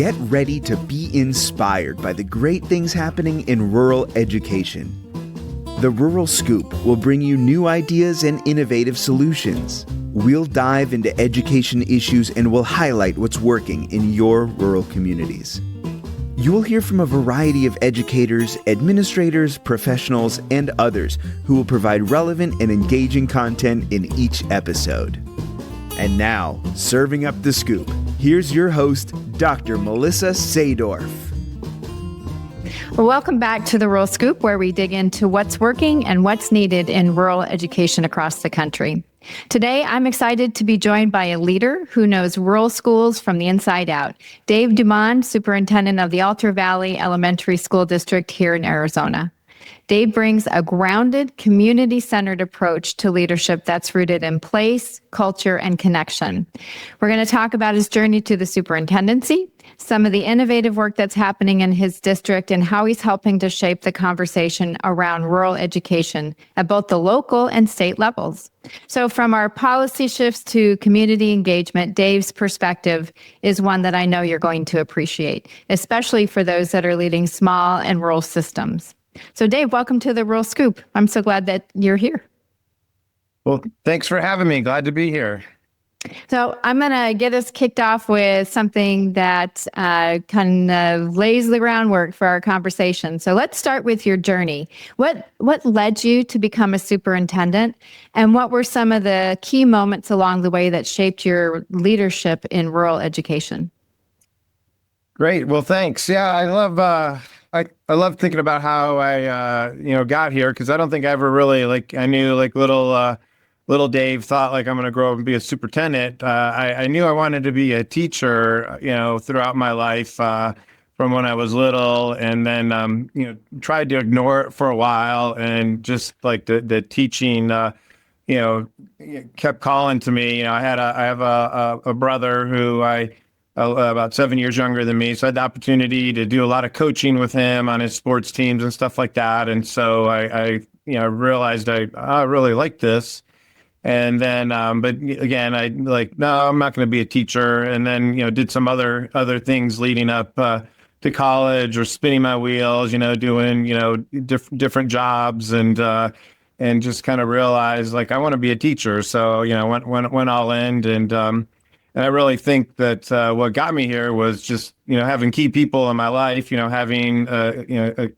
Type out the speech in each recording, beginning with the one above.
Get ready to be inspired by the great things happening in rural education. The Rural Scoop will bring you new ideas and innovative solutions. We'll dive into education issues and we'll highlight what's working in your rural communities. You'll hear from a variety of educators, administrators, professionals, and others who will provide relevant and engaging content in each episode. And now, serving up the scoop, here's your host, Dr. Melissa Sadorf. Well, welcome back to the Rural Scoop, where we dig into what's working and what's needed in rural education across the country. Today, I'm excited to be joined by a leader who knows rural schools from the inside out, Dave Dumon, superintendent of the Altar Valley Elementary School District here in Arizona. Dave brings a grounded, community-centered approach to leadership that's rooted in place, culture, and connection. We're going to talk about his journey to the superintendency, some of the innovative work that's happening in his district, and how he's helping to shape the conversation around rural education at both the local and state levels. So from our policy shifts to community engagement, Dave's perspective is one that I know you're going to appreciate, especially for those that are leading small and rural systems. So Dave, welcome to the Rural Scoop. I'm so glad that you're here. Well, thanks for having me. Glad to be here. So I'm going to get us kicked off with something that kind of lays the groundwork for our conversation. So let's start with your journey. What led you to become a superintendent, and what were some of the key moments along the way that shaped your leadership in rural education? Great. Well, thanks. Yeah, I love I love thinking about how I got here, because I don't think I ever really I knew little Dave thought I'm going to grow up and be a superintendent. I knew I wanted to be a teacher, throughout my life from when I was little, and then tried to ignore it for a while, and just the teaching kept calling to me. I have a brother who about 7 years younger than me. So I had the opportunity to do a lot of coaching with him on his sports teams and stuff like that. And so I realized I really like this. And then, but again, no, I'm not going to be a teacher. And then, did some other things leading up to college, or spinning my wheels, doing, different jobs, and just kind of realized I want to be a teacher. So, went all in, and I really think that what got me here was just, having key people in my life, having a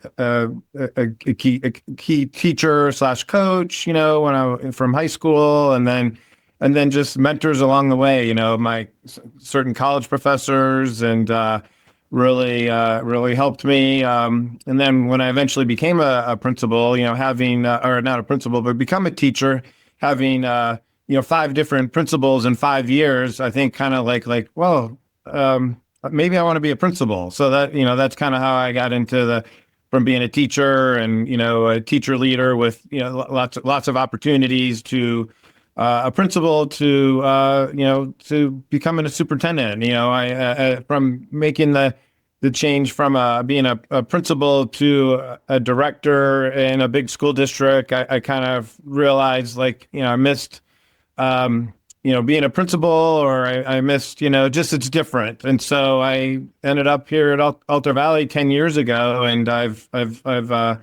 key teacher / coach, when I from high school, and then just mentors along the way, my certain college professors, and really helped me. And then when I eventually became a principal, having or not a principal, but become a teacher, having 5 different principals in 5 years, I think kind of maybe I want to be a principal. So that, that's kind of how I got into from being a teacher and, a teacher leader with, lots of opportunities, to a principal, to becoming a superintendent. I from making the change from being a principal to a director in a big school district, I kind of realized I missed being a principal, or I missed, just it's different. And so I ended up here at Altar Valley 10 years ago, and I've I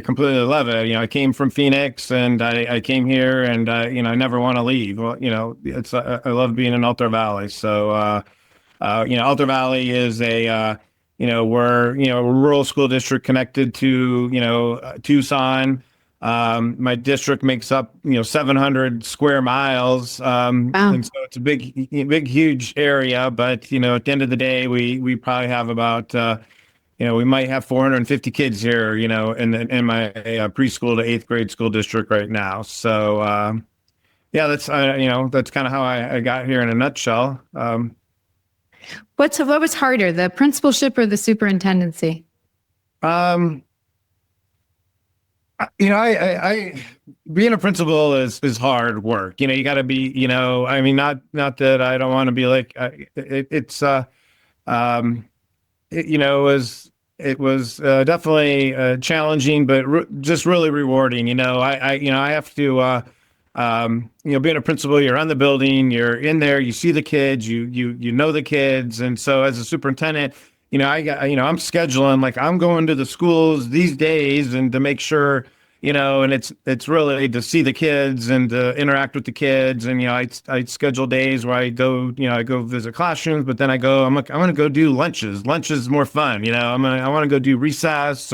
completely love it. I came from Phoenix, and I came here, and I never want to leave. Well, I love being in Altar Valley. So Altar Valley is we're a rural school district connected to Tucson. My district makes up 700 square miles, Wow. And so it's a big, huge area. But at the end of the day, we probably have about we might have 450 kids here, in my preschool to 8th grade school district right now. So that's that's kind of how I got here in a nutshell. What was harder, the principalship or the superintendency? I being a principal is hard work. You got to be, not that I don't want to be it was definitely challenging, but just really rewarding. I have to being a principal, you're on the building, you're in there, you see the kids, you know the kids. And so as a superintendent, I'm scheduling, like I'm going to the schools these days and to make sure, and it's really to see the kids and to interact with the kids. And, I schedule days where I go visit classrooms, but then I'm going to go do lunches. Lunch is more fun. I want to go do recess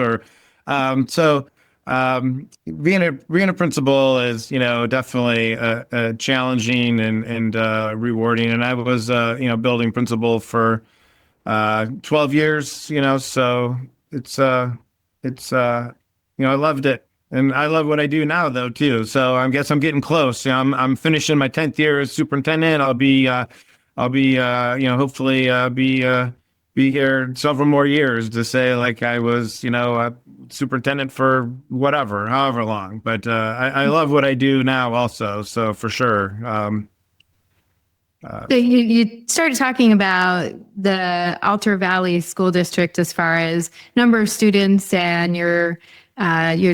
being a principal is, definitely challenging and rewarding. And I was, building principal for 12 years, so I loved it. And I love what I do now though, too. So I guess I'm getting close. I'm finishing my 10th year as superintendent. I'll be hopefully, be here several more years to say like I was, a superintendent for however long. But I love what I do now also. So for sure. So you started talking about the Altar Valley School District as far as number of students and your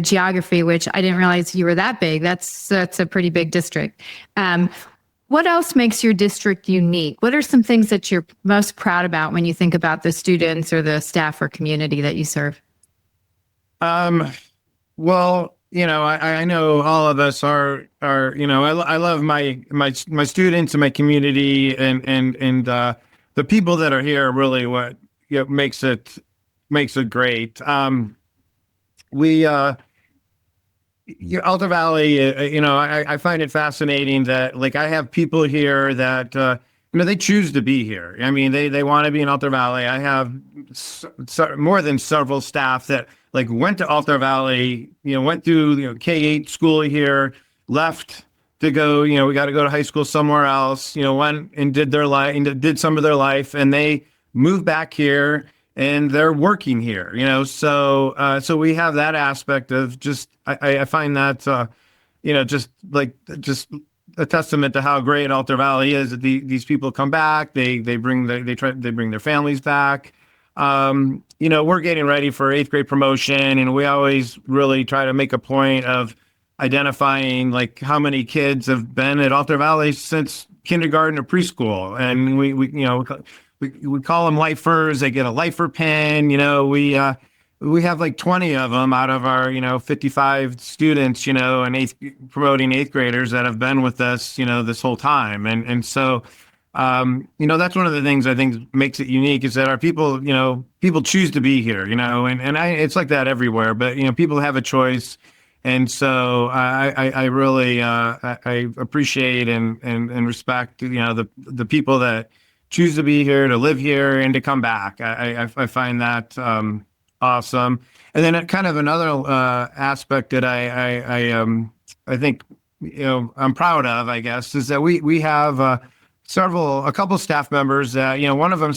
geography, which I didn't realize you were that big. That's a pretty big district. What else makes your district unique? What are some things that you're most proud about when you think about the students or the staff or community that you serve? Well, I know all of us are, I love my students and my community and the people that are here are really what makes it great. Alta Valley, I find it fascinating that like I have people here that, they choose to be here. I mean, they want to be in Alta Valley. I have more than several staff that like went to Alta Valley, went through, K-8 school here, left to go, we got to go to high school somewhere else, went and did did some of their life, and they moved back here and they're working here, so we have that aspect of just, I find that, just a testament to how great Alta Valley is that these people come back, they bring their families back. We're getting ready for 8th grade promotion, and we always really try to make a point of identifying like how many kids have been at Alta Valley since kindergarten or preschool. And we call them lifers. They get a lifer pin. We have like 20 of them out of our, 55 students, and promoting 8th graders that have been with us, this whole time. And so, that's one of the things I think makes it unique is that our people, people choose to be here, it's like that everywhere, but, people have a choice. And so I really, I appreciate and respect, the people that choose to be here, to live here and to come back. I find that, awesome. And then kind of another, aspect that I think, I'm proud of, I guess, is that we have, a couple staff members that, one of them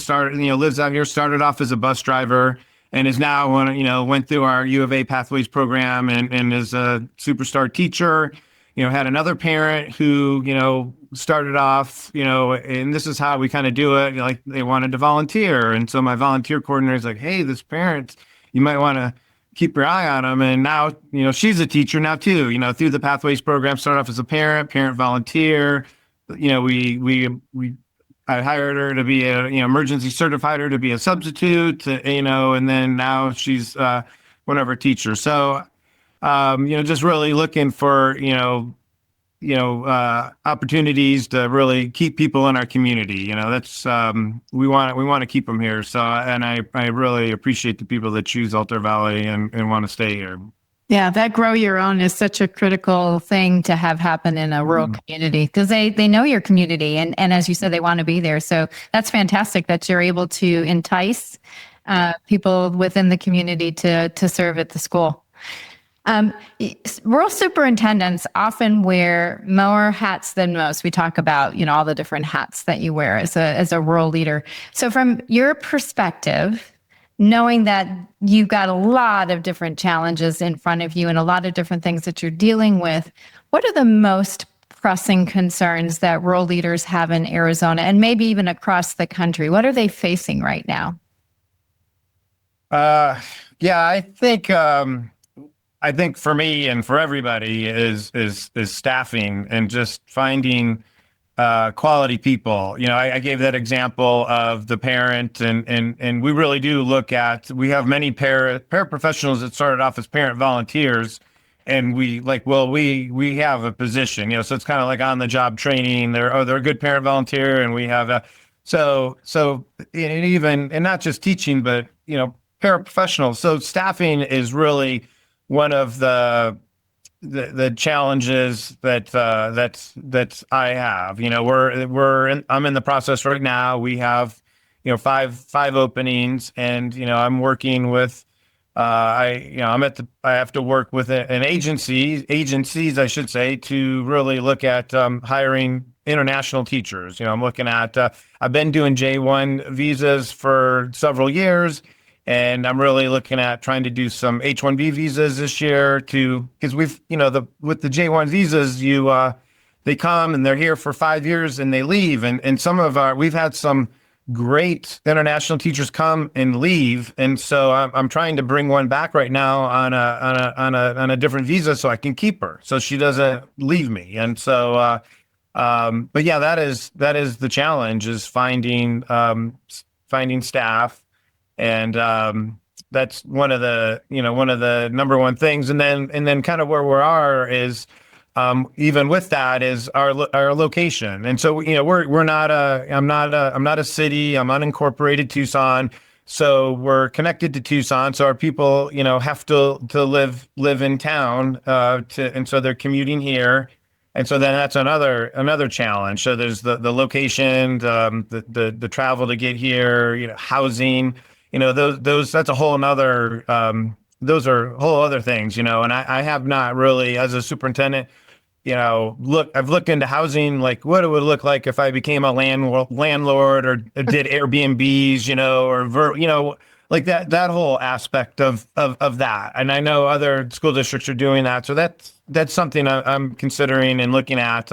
lives out here, started off as a bus driver and is now, went through our U of A Pathways program and is a superstar teacher, had another parent who, started off, and this is how we kind of do it. Like they wanted to volunteer. And so my volunteer coordinator is like, hey, this parent, you might want to keep your eye on them. And now, she's a teacher now too, through the Pathways program, started off as a parent volunteer. I hired her to be a, emergency certified her to be a substitute, and then now she's one of our teachers. So, just really looking for, opportunities to really keep people in our community. That's, we want to keep them here. So, and I really appreciate the people that choose Alta Valley and want to stay here. Yeah, that grow your own is such a critical thing to have happen in a rural community because they know your community and as you said, they want to be there. So that's fantastic that you're able to entice people within the community to serve at the school. Rural superintendents often wear more hats than most. We talk about, all the different hats that you wear as a rural leader. So from your perspective, knowing that you've got a lot of different challenges in front of you and a lot of different things that you're dealing with, what are the most pressing concerns that rural leaders have in Arizona and maybe even across the country? What are they facing right now? Yeah, I think, I think for me and for everybody is staffing and just finding quality people. I gave that example of the parent, and we really do look at. We have many paraprofessionals that started off as parent volunteers, and we have a position. So it's kind of like on the job training. They're a good parent volunteer, and we have a and not just teaching, but paraprofessionals. So staffing is really one of the challenges that I have. I'm in the process right now. We have five openings, and I'm working with I have to work with an agencies I should say, to really look at hiring international teachers. I'm looking at I've been doing J1 visas for several years. And I'm really looking at trying to do some H-1B visas this year because with the J-1 visas, they come and they're here for 5 years and they leave. And we've had some great international teachers come and leave. And so I'm trying to bring one back right now on a different visa so I can keep her, so she doesn't leave me. And so, but yeah, that is the challenge, is finding staff. And that's one of the number one things. And then kind of where we are is even with that is our location. And so I'm not a city. I'm unincorporated Tucson. So we're connected to Tucson. So our people have to live in town and so they're commuting here. And so then that's another challenge. So there's the location, the travel to get here, housing. Those that's a whole nother, those are whole other things, and I have not really, as a superintendent, I've looked into housing, like what it would look like if I became a landlord or did Airbnbs, or like that whole aspect of that. And I know other school districts are doing that. So that's something I'm considering and looking at,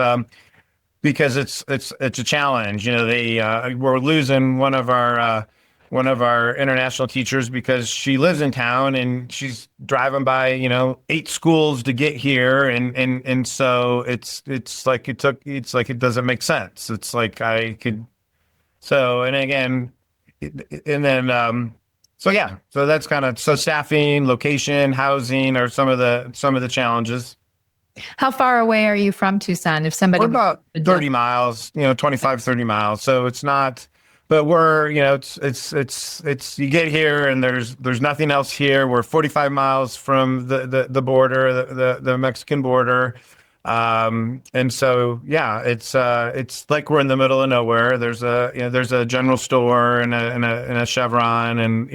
because it's a challenge. We're losing one of our international teachers because she lives in town and she's driving by 8 schools to get here, and so it's like it doesn't make sense. It's like I could and then so that's kind of, so staffing, location, housing are some of the challenges. How far away are you from Tucson? If somebody We're about 30 miles, 25, 30 miles. So it's not. But we're, it's you get here and there's nothing else here. We're 45 miles from the border, the Mexican border. And so, yeah, it's like we're in the middle of nowhere. There's a general store and a Chevron and,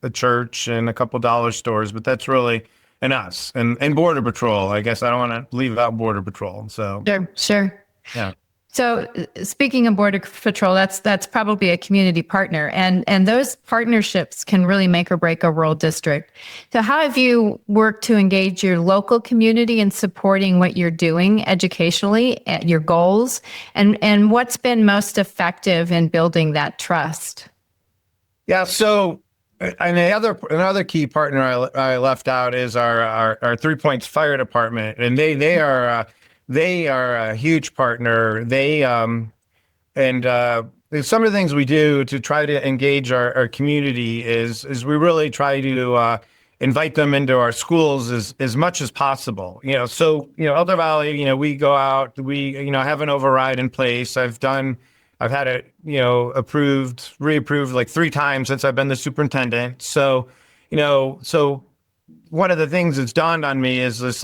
a church and a couple dollar stores, but that's really in us and Border Patrol. I guess I don't want to leave out Border Patrol. So sure. Yeah. So speaking of Border Patrol, that's probably a community partner, and those partnerships can really make or break a rural district. So how have you worked to engage your local community in supporting what you're doing educationally, at your goals, and what's been most effective in building that trust? Yeah. So and another key partner I left out is our 3 Points Fire Department, and they are a huge partner. They some of the things we do to try to engage our community is we really try to invite them into our schools as much as possible. Elder Valley, we go out, we have an override in place. I've had it reapproved like 3 times since I've been the superintendent. So one of the things that's dawned on me is this,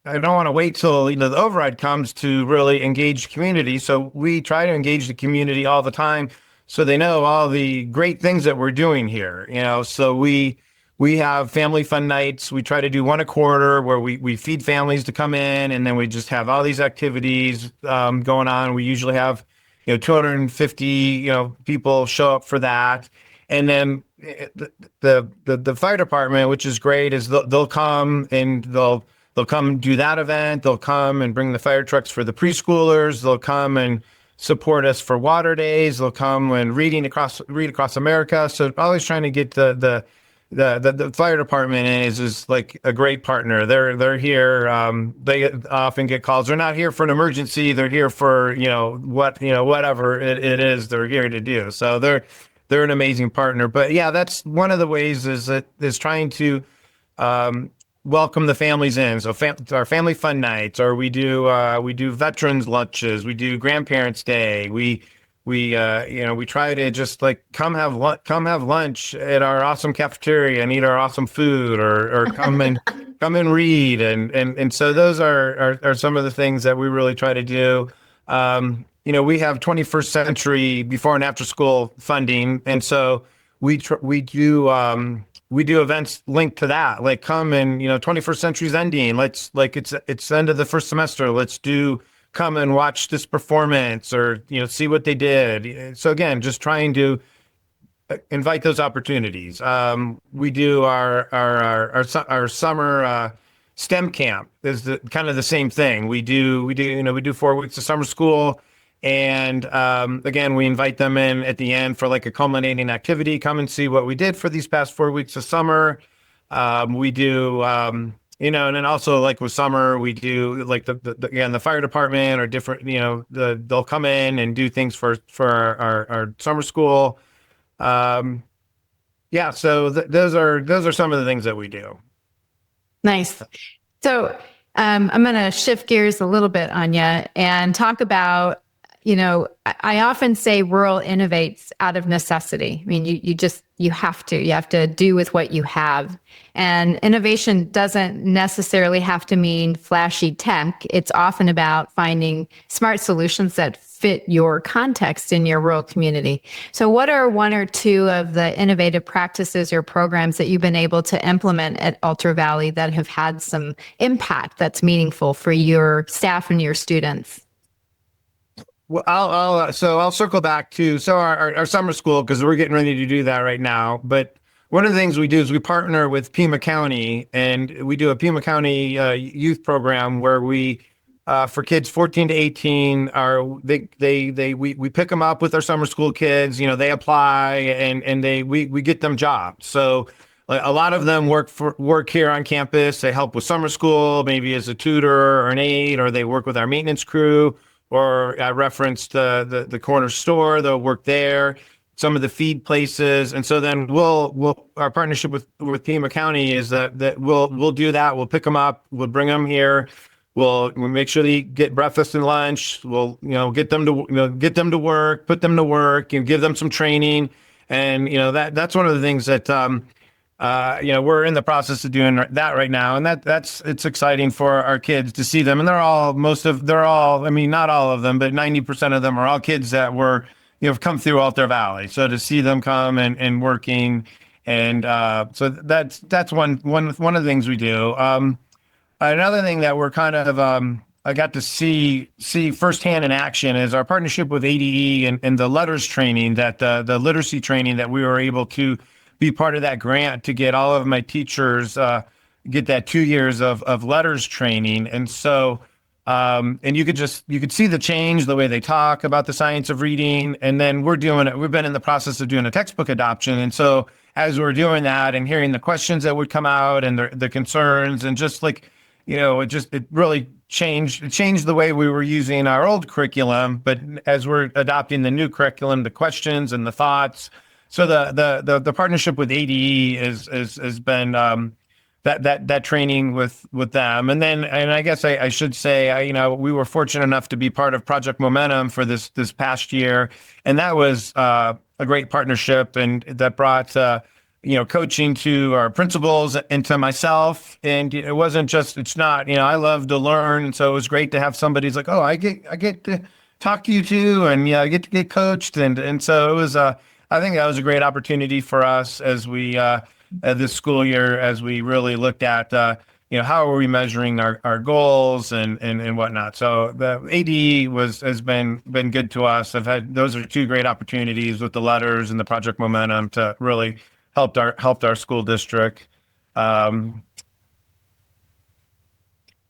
I don't want to wait till the override comes to really engage the community. So we try to engage the community all the time, so they know all the great things that we're doing here. So we have family fun nights. We try to do one a quarter where we feed families to come in, and then we just have all these activities going on. We usually have 250 people show up for that, and then the fire department, which is great, is they'll come and they'll come do that event. They'll come and bring the fire trucks for the preschoolers. They'll come and support us for water days. They'll come and read across America. So always trying to get the the fire department is like a great partner. They're here. They often get calls. They're not here for an emergency. They're here for whatever it is they're here to do. So they're an amazing partner. But yeah, that's one of the ways is trying to welcome the families in. So our family fun nights, or we do veterans lunches, we do grandparents day. We try to just like come have lunch at our awesome cafeteria and eat our awesome food, or come and read, and so those are some of the things that we really try to do. We have 21st century before and after school funding, and so we do events linked to that, like come and 21st century's ending. Let's it's the end of the first semester. Let's come and watch this performance, or see what they did. So again, just trying to invite those opportunities. We do our summer STEM camp is kind of the same thing. We do 4 weeks of summer school, and again, we invite them in at the end for like a culminating activity. Come and see what we did for these past 4 weeks of summer. We do. And then also like with summer, we do like the fire department or different, they'll come in and do things for our summer school. So those are some of the things that we do. Nice. So I'm going to shift gears a little bit, Anya, and talk about, I often say rural innovates out of necessity. I mean, you have to do with what you have. And innovation doesn't necessarily have to mean flashy tech. It's often about finding smart solutions that fit your context in your rural community. So what are one or two of the innovative practices or programs that you've been able to implement at Ultra Valley that have had some impact that's meaningful for your staff and your students? Well, I'll circle back to our summer school, because we're getting ready to do that right now. But one of the things we do is we partner with Pima County, and we do a Pima County youth program where we for kids 14 to 18 we pick them up with our summer school kids. They apply, and we get them jobs. So a lot of them work here on campus. They help with summer school, maybe as a tutor or an aide, or they work with our maintenance crew. Or I referenced the corner store. They'll work there, some of the feed places, and so then our partnership with Pima County is that we'll do that. We'll pick them up. We'll bring them here. We'll make sure they get breakfast and lunch. We'll get them to work, put them to work, and give them some training. And that's one of the things that we're in the process of doing that right now, and it's exciting for our kids to see them. And I mean, not all of them, but 90% of them are all kids that were, come through Altar Valley. So to see them come and working, and so that's one of the things we do. Another thing that we're kind of I got to see firsthand in action is our partnership with ADE and the letters training, that the literacy training that we were able to be part of that grant to get all of my teachers get that 2 years of letters training. And so and you could see the change, the way they talk about the science of reading. And then we've been in the process of doing a textbook adoption. And so as we're doing that and hearing the questions that would come out and the concerns, and just like, it really changed the way we were using our old curriculum. But as we're adopting the new curriculum, the questions and the thoughts. So the partnership with ADE has been that training with them, and I guess I should say we were fortunate enough to be part of Project Momentum for this past year, and that was a great partnership, and that brought coaching to our principals and to myself. And it wasn't just I love to learn, and so it was great to have somebody who's like, oh, I get to talk to you too, and I get to get coached, and so it was I think that was a great opportunity for us as we this school year, as we really looked at how are we measuring our goals and whatnot. So the ADE has been good to us. Those are two great opportunities with the letters and the Project Momentum to really helped our school district.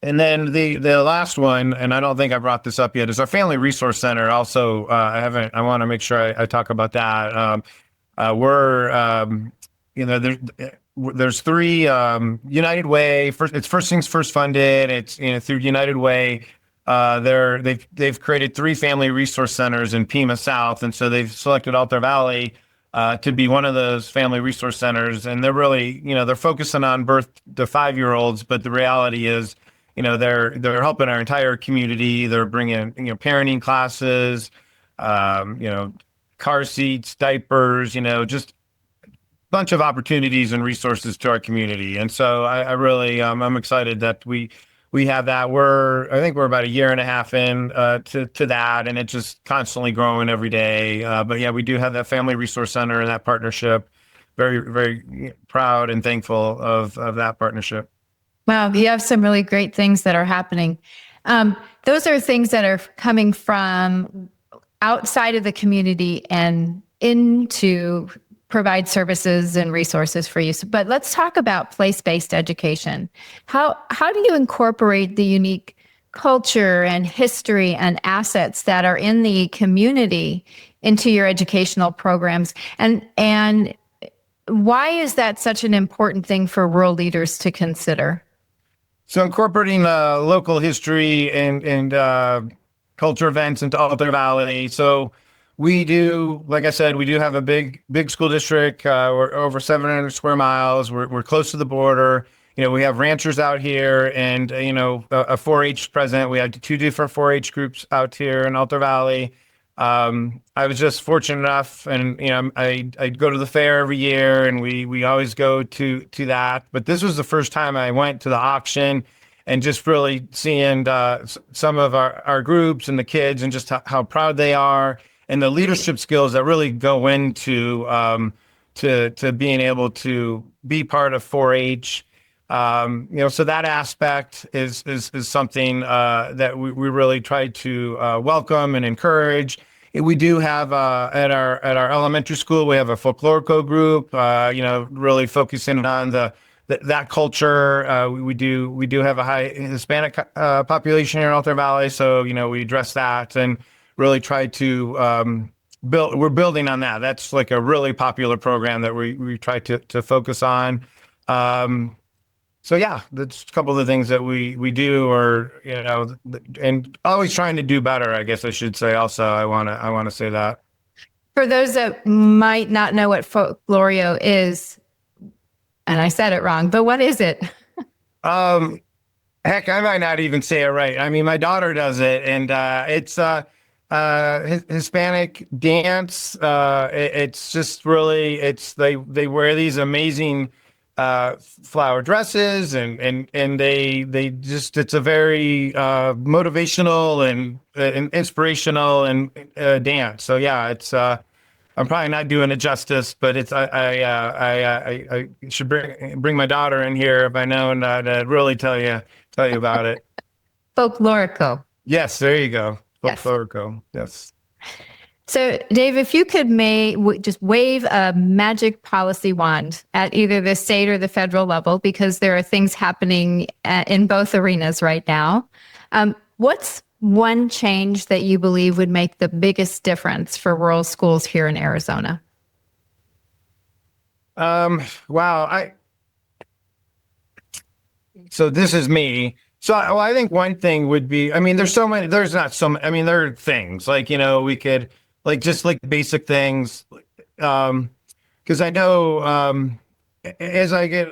And then the last one, and I don't think I brought this up yet, is our Family Resource Center. Also, I want to make sure I talk about that. there's three United Way. It's First Things First funded. It's through United Way. They've created three family resource centers in Pima South, and so they've selected Altar Valley to be one of those family resource centers. And they're really they're focusing on birth to 5-year-olds, but the reality is they're helping our entire community. They're bringing parenting classes, car seats, diapers, just bunch of opportunities and resources to our community. And so I really, I'm excited that we have that. I think we're about a year and a half in to that, and it's just constantly growing every day. But yeah, we do have that Family Resource Center and that partnership. Very, very proud and thankful of that partnership. Wow, you have some really great things that are happening. Those are things that are coming from outside of the community and into provide services and resources for you. But let's talk about place-based education. How do you incorporate the unique culture and history and assets that are in the community into your educational programs? And why is that such an important thing for rural leaders to consider? So incorporating local history and culture events into Altar Valley. So we do, like I said, we do have a big school district. We're over 700 square miles. We're close to the border. We have ranchers out here, and a 4-H president. We have 2 different 4-H groups out here in Altar Valley. I was just fortunate enough, and I go to the fair every year, and we always go to that. But this was the first time I went to the auction, and just really seeing some of our groups and the kids, and just how proud they are, and the leadership skills that really go into to being able to be part of 4-H. So that aspect is something that we really try to welcome and encourage. We do have at our elementary school, we have a folklorico group, really focusing on that culture. We do have a high Hispanic population here in Altar Valley, so we address that and really try to build. We're building on that. That's like a really popular program that we try to focus on. So yeah, that's a couple of the things that we do, or and always trying to do better, I guess I should say. Also, I want to say that. For those that might not know what folklorio is, and I said it wrong, but what is it? Heck, I might not even say it right. I mean, my daughter does it, and it's Hispanic dance. It's just really, they wear these amazing flower dresses, and they just, it's a very motivational and inspirational and dance. So yeah, it's I'm probably not doing it justice, but it's I should bring my daughter in here if I know, and to really tell you about it. Folklorico. Yes, there you go. Yes. Folklorico. Yes. So, Dave, if you could just wave a magic policy wand at either the state or the federal level, because there are things happening in both arenas right now, what's one change that you believe would make the biggest difference for rural schools here in Arizona? Wow. So this is me. So I think one thing would be, I mean, there are things like, we could just basic things. Cause I know, as I get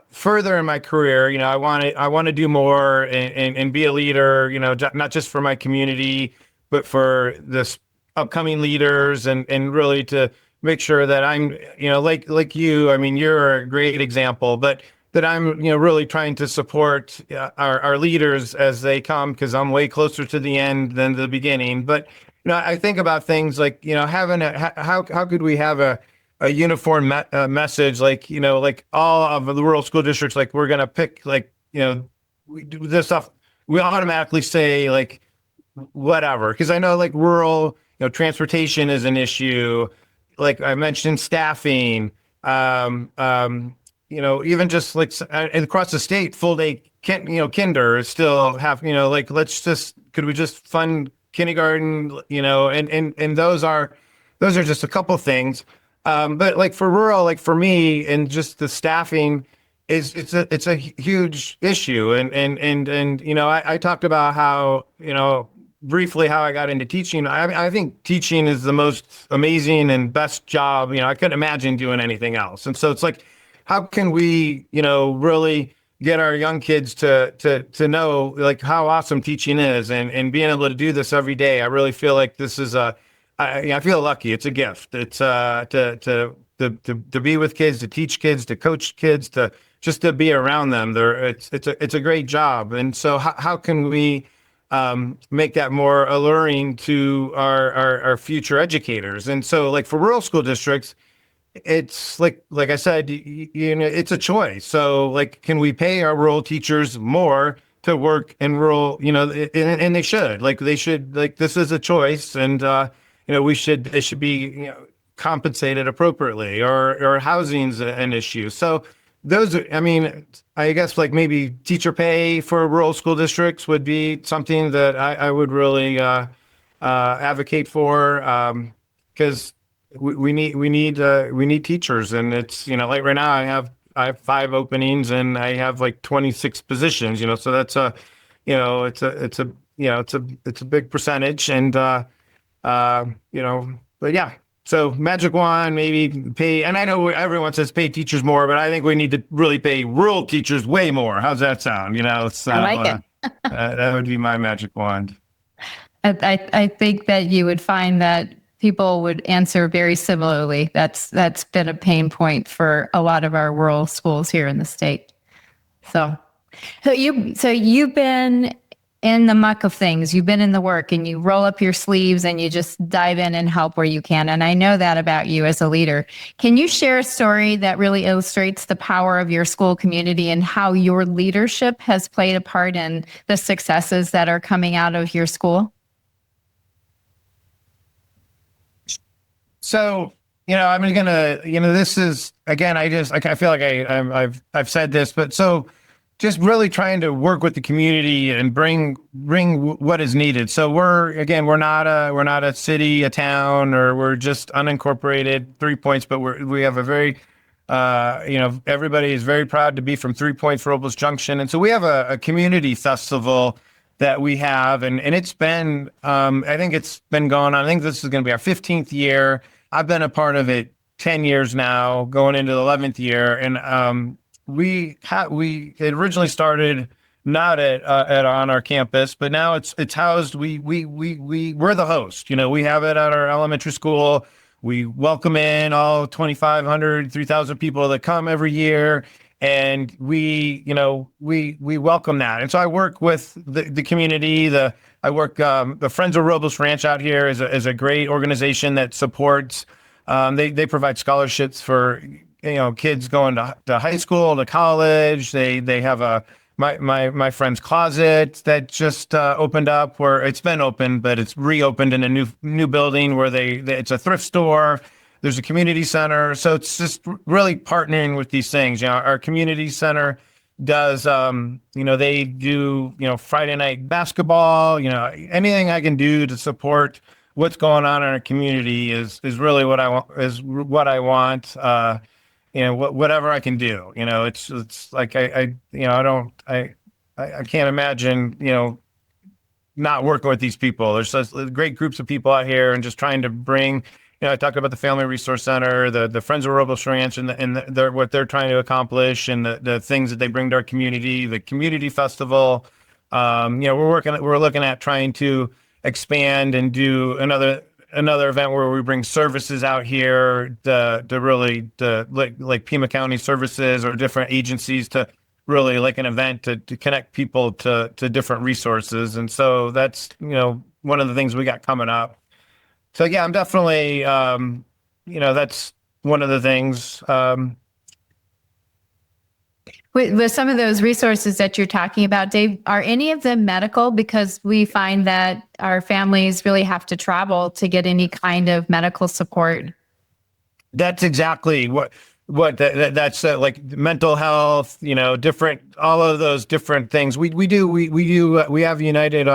further in my career, I want to do more and be a leader, not just for my community, but for this upcoming leaders, and really to make sure that I'm, like you, I mean, you're a great example, but that I'm, really trying to support our leaders as they come, because I'm way closer to the end than the beginning. But, I think about things like, having how could we have a uniform message, like all of the rural school districts, like we're going to pick, we do this stuff. We automatically say whatever, because I know rural, transportation is an issue. Like I mentioned, staffing, even just across the state, full day, kinder still have, could we just fund kindergarten, and those are just a couple things. But like for rural, like for me, and just the staffing it's a huge issue. And I talked about how, briefly how I got into teaching. I think teaching is the most amazing and best job. I couldn't imagine doing anything else. And so it's like, how can we, really get our young kids to know like how awesome teaching is, and being able to do this every day. I really feel like this is I feel lucky. It's a gift. It's to be with kids, to teach kids, to coach kids, to just to be around them. It's a great job. And so how can we make that more alluring to our future educators? And so like for rural school districts, it's like I said, it's a choice. So like, can we pay our rural teachers more to work in rural, and they should, this is a choice. And, they should be, compensated appropriately, or housing's an issue. So those are, I guess like maybe teacher pay for rural school districts would be something that I would really advocate for, because we need teachers. And it's, like right now I have 5 openings and I have like 26 positions, so that's it's a big percentage. And but yeah. So magic wand, maybe pay, and I know everyone says pay teachers more, but I think we need to really pay rural teachers way more. How's that sound? I like it. That would be my magic wand. I think that you would find that people would answer very similarly. That's been a pain point for a lot of our rural schools here in the state. So you've been in the muck of things. You've been in the work, and you roll up your sleeves and you just dive in and help where you can. And I know that about you as a leader. Can you share a story that really illustrates the power of your school community and how your leadership has played a part in the successes that are coming out of your school? So, this is, again, I feel like I've said this, but so just really trying to work with the community and bring what is needed. So we're not a city, a town, or we're just unincorporated 3 Points, but we have a very, everybody is very proud to be from 3 Points, Robles Junction. And so we have a community festival that we have, and it's been, I think it's been going on. I think this is going to be our 15th year. I've been a part of it 10 years now, going into the 11th year. And, we originally started not on our campus, but now it's housed. We're the host. We have it at our elementary school. We welcome in all 2,500, 3,000 people that come every year, and we welcome that. And so I work with the community. The Friends of Robles Ranch out here is a great organization that supports. They provide scholarships for kids going to high school, to college. They have my friend's closet that just opened up, where it's been open, but it's reopened in a new building where it's a thrift store. There's a community center. So it's just really partnering with these things. Our community center does, they do, Friday night basketball, anything I can do to support what's going on in our community is really what I want. Whatever I can do, it's like, I can't imagine, not working with these people. There's such great groups of people out here, and just trying to bring, I talked about the Family Resource Center, the Friends of Robles Ranch, and what they're trying to accomplish, and the things that they bring to our community, the community festival. We're looking at trying to expand and do another event where we bring services out here like Pima County services or different agencies, to really like an event to connect people to different resources. And so that's, one of the things we got coming up. So yeah, I'm definitely, that's one of the things. With some of those resources that you're talking about, Dave, are any of them medical? Because we find that our families really have to travel to get any kind of medical support. That's exactly that's like mental health, different, all of those different things. We have United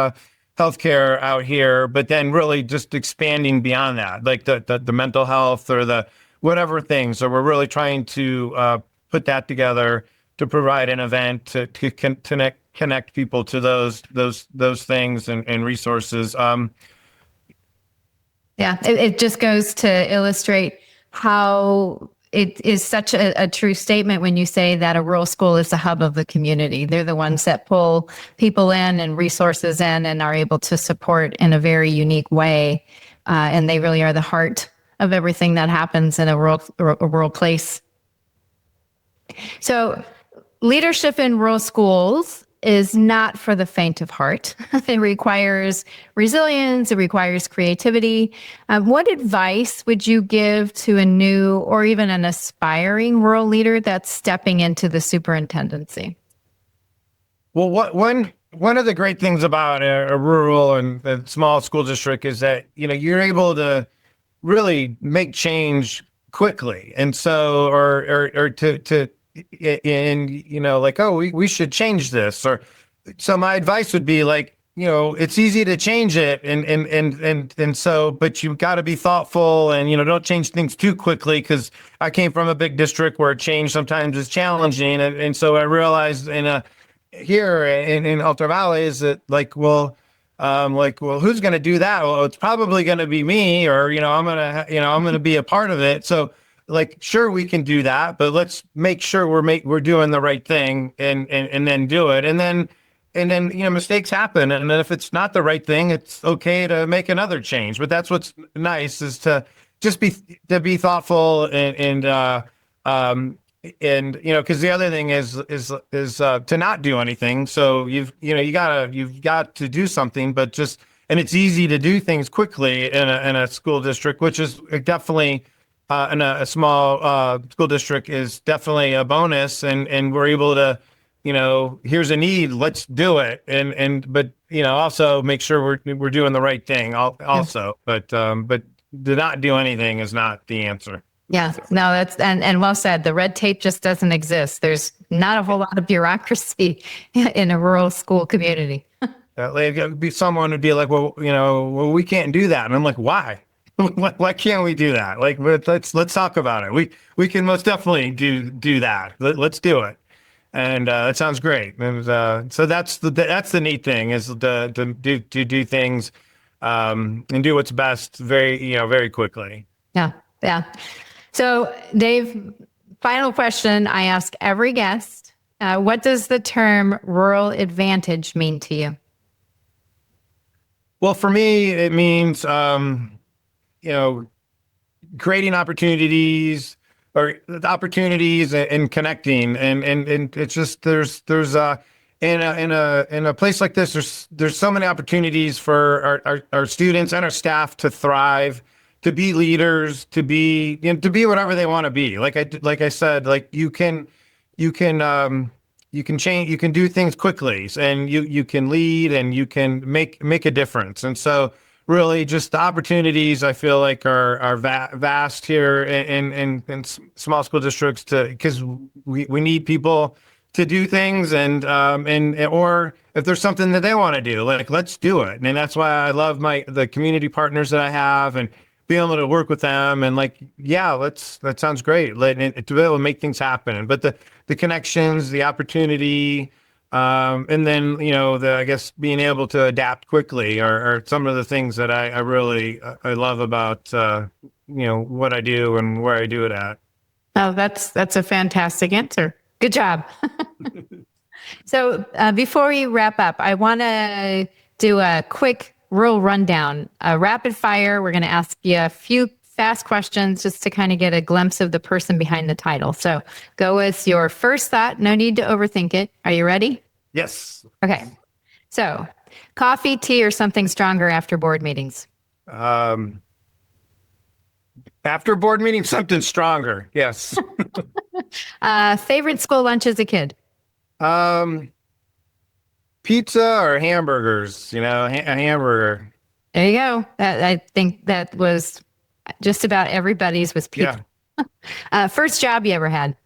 Healthcare out here, but then really just expanding beyond that, like the mental health, or the whatever thing. So we're really trying to put that together to provide an event to connect people to those things and resources. Yeah, it just goes to illustrate how it is such a true statement when you say that a rural school is the hub of the community. They're the ones that pull people in and resources in and are able to support in a very unique way. And they really are the heart of everything that happens in a rural place. So leadership in rural schools is not for the faint of heart. It requires resilience. It requires creativity. What advice would you give to a new or even an aspiring rural leader that's stepping into the superintendency? Well, one of the great things about a rural and a small school district is that, you're able to really make change quickly. And so, or to like, oh, we should change this. Or so my advice would be like, it's easy to change it. And so, but you've got to be thoughtful and, don't change things too quickly, because I came from a big district where change sometimes is challenging. And so I realized here in Altar Valley is that well, who's going to do that? Well, it's probably going to be me, or, I'm going to be a part of it. So sure, we can do that, but let's make sure we're doing the right thing and then do it. And then, mistakes happen. And then if it's not the right thing, it's okay to make another change. But that's what's nice, is to just be thoughtful and because the other thing is to not do anything. So you've got to do something, but and it's easy to do things quickly in a school district, which is definitely in a small school district is definitely a bonus. And we're able to, here's a need, let's do it. But also make sure we're doing the right thing also. But to not do anything is not the answer. Yeah, no, that's and well said. The red tape just doesn't exist. There's not a whole lot of bureaucracy in a rural school community. Someone would be like, well, we can't do that. And I'm like, why? Why can't we do that? Let's talk about it. We can most definitely do that. Let's do it. And it sounds great. And so that's the neat thing, is to do things and do what's best very quickly. Yeah. So, Dave, final question I ask every guest. What does the term rural advantage mean to you? Well, for me, it means, creating opportunities and connecting. And it's just, there's in a place like this, there's so many opportunities for our students and our staff to thrive, to be leaders, to be whatever they want to be. Like I said, you can change, you can do things quickly, and you can lead, and you can make a difference. And so really just the opportunities, I feel like are vast here in small school districts, because we need people to do things, and or if there's something that they want to do, let's do it. And that's why I love the community partners that I have, and being able to work with them, and that sounds great. To be able to make things happen. But the connections, the opportunity, and then, I guess being able to adapt quickly are some of the things that I really love about, what I do and where I do it at. Oh, that's a fantastic answer. Good job. So before we wrap up, I want to do a quick rural rundown, rapid fire. We're going to ask you a few fast questions just to kind of get a glimpse of the person behind the title. So go with your first thought. No need to overthink it. Are you ready? Yes. Okay. So coffee, tea, or something stronger after board meetings? After board meetings, something stronger. Yes. Favorite school lunch as a kid? Pizza or hamburgers, a hamburger. There you go. I think that was just about everybody's was pizza. Yeah. First job you ever had?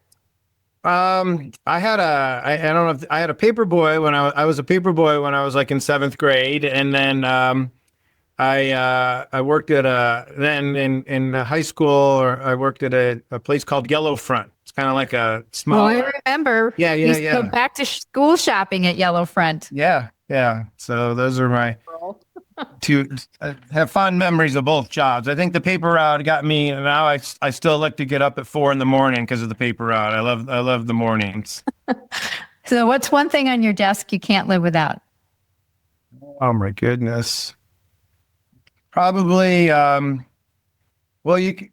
I had I don't know if I had a paper boy when I was a paper boy when I was in 7th grade. And then, I worked at then in high school, or I worked at a place called Yellowfront. It's kind of like a small. Oh, I remember. Yeah, We yeah, used to go yeah, back to school shopping at Yellowfront. yeah, yeah. So those are my two. I have fond memories of both jobs. I think the paper route got me, and now I still like to get up at 4 a.m. because of the paper route. I love the mornings. So what's one thing on your desk you can't live without? Oh my goodness. Probably, well,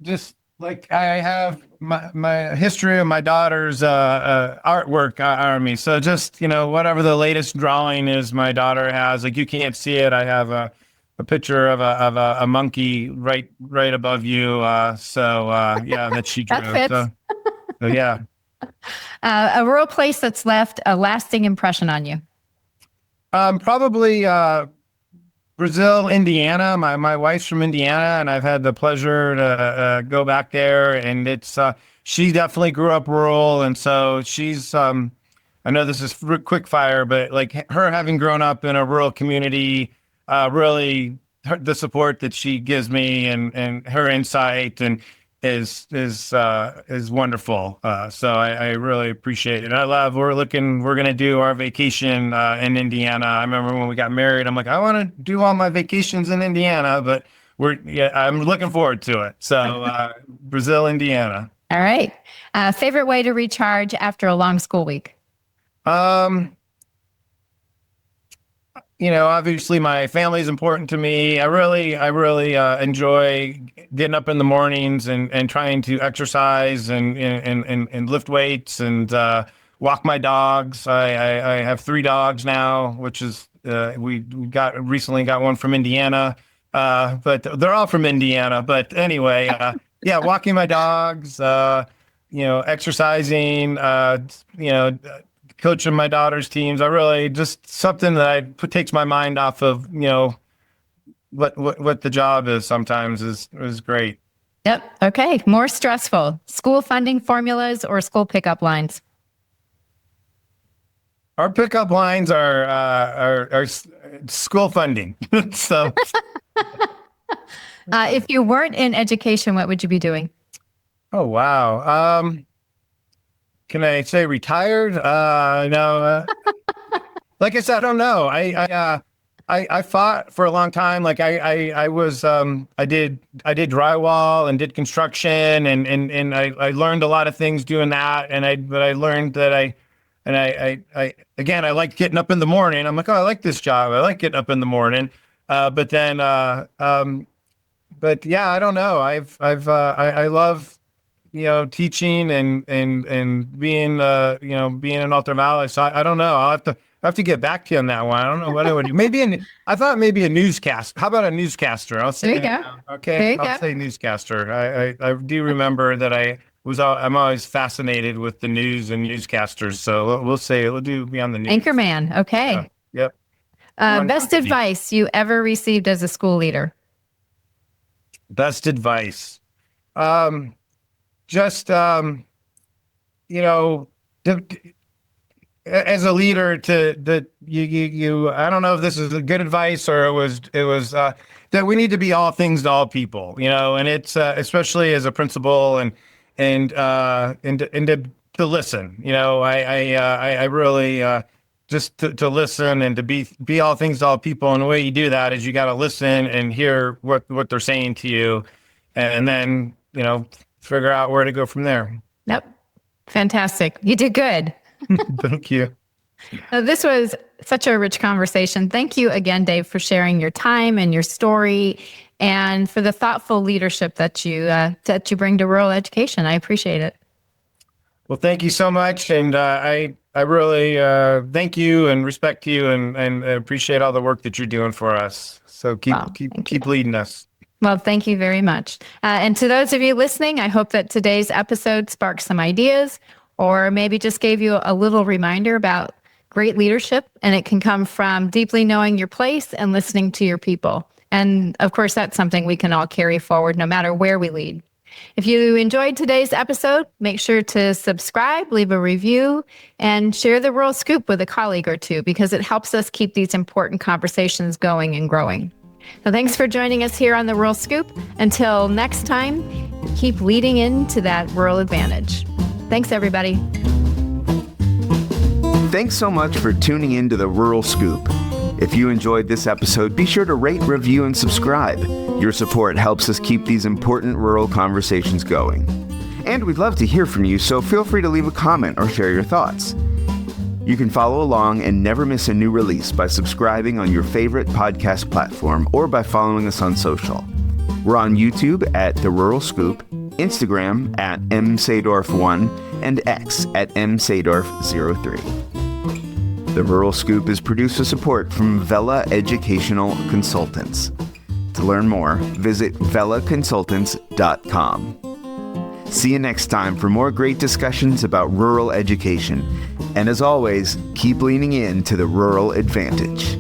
just like I have my history of my daughter's artwork on me. So just, whatever the latest drawing is my daughter has, like you can't see it. I have a picture of a monkey right above you. Yeah, that she drew. That fits. So yeah. A rural place that's left a lasting impression on you. Probably Brazil, Indiana. My wife's from Indiana, and I've had the pleasure to go back there. And it's she definitely grew up rural, and so she's. I know this is quick fire, but like her having grown up in a rural community, really the support that she gives me and her insight and is wonderful. So I really appreciate it. We're going to do our vacation in Indiana. I remember when we got married, I'm like, I want to do all my vacations in Indiana, but I'm looking forward to it. So Brazil, Indiana. All right. Favorite way to recharge after a long school week? Obviously my family is important to me. I really enjoy getting up in the mornings and trying to exercise and lift weights and walk my dogs. I have 3 dogs now, which is we recently got one from Indiana, but they're all from Indiana. But anyway, yeah, walking my dogs, exercising, coaching my daughter's teams. I really just something that takes my mind off of, what the job is sometimes is great. Yep. Okay. More stressful, school funding formulas or school pickup lines? Our pickup lines are school funding. So if you weren't in education, what would you be doing? Oh, wow. Can I say retired? No. Like I said, I don't know. I fought for a long time. Like I did drywall and did construction and I learned a lot of things doing that. But I learned that I like getting up in the morning. I'm like, oh, I like this job. I like getting up in the morning. But yeah, I don't know. I love, teaching and being, being in Alta Valley. So I don't know. I have to get back to you on that one. I don't know what I would do. I thought maybe a newscast. How about a newscaster? I'll say. There you go. Okay. I'll say newscaster. I do remember that I'm always fascinated with the news and newscasters. So we'll be on the news. Anchorman. Okay. Yep. Best advice you ever received as a school leader? Best advice. Just, as a leader you I don't know if this is a good advice or it was that we need to be all things to all people, and it's, especially as a principal and to listen, I really, just to listen and to be all things to all people. And the way you do that is you got to listen and hear what they're saying to you and then, figure out where to go from there. Yep. Fantastic. You did good. Thank you. This was such a rich conversation. Thank you again, Dave, for sharing your time and your story and for the thoughtful leadership that you bring to rural education. I appreciate it. Well, thank you so much. And I really thank you and respect you and appreciate all the work that you're doing for us. So keep leading us. Well, thank you very much. And to those of you listening, I hope that today's episode sparked some ideas or maybe just gave you a little reminder about great leadership. And it can come from deeply knowing your place and listening to your people. And of course, that's something we can all carry forward no matter where we lead. If you enjoyed today's episode, make sure to subscribe, leave a review, and share the Rural Scoop with a colleague or two because it helps us keep these important conversations going and growing. So thanks for joining us here on the Rural Scoop. Until next time, keep leading into that rural advantage. Thanks, everybody. Thanks so much for tuning in to the Rural Scoop. If you enjoyed this episode, be sure to rate, review, and subscribe. Your support helps us keep these important rural conversations going. And we'd love to hear from you, so feel free to leave a comment or share your thoughts. You can follow along and never miss a new release by subscribing on your favorite podcast platform or by following us on social. We're on YouTube at The Rural Scoop, Instagram at msadorf1, and X at msadorf03. The Rural Scoop is produced with support from Vela Educational Consultants. To learn more, visit velaconsultants.com. See you next time for more great discussions about rural education. And as always, keep leaning in to the rural advantage.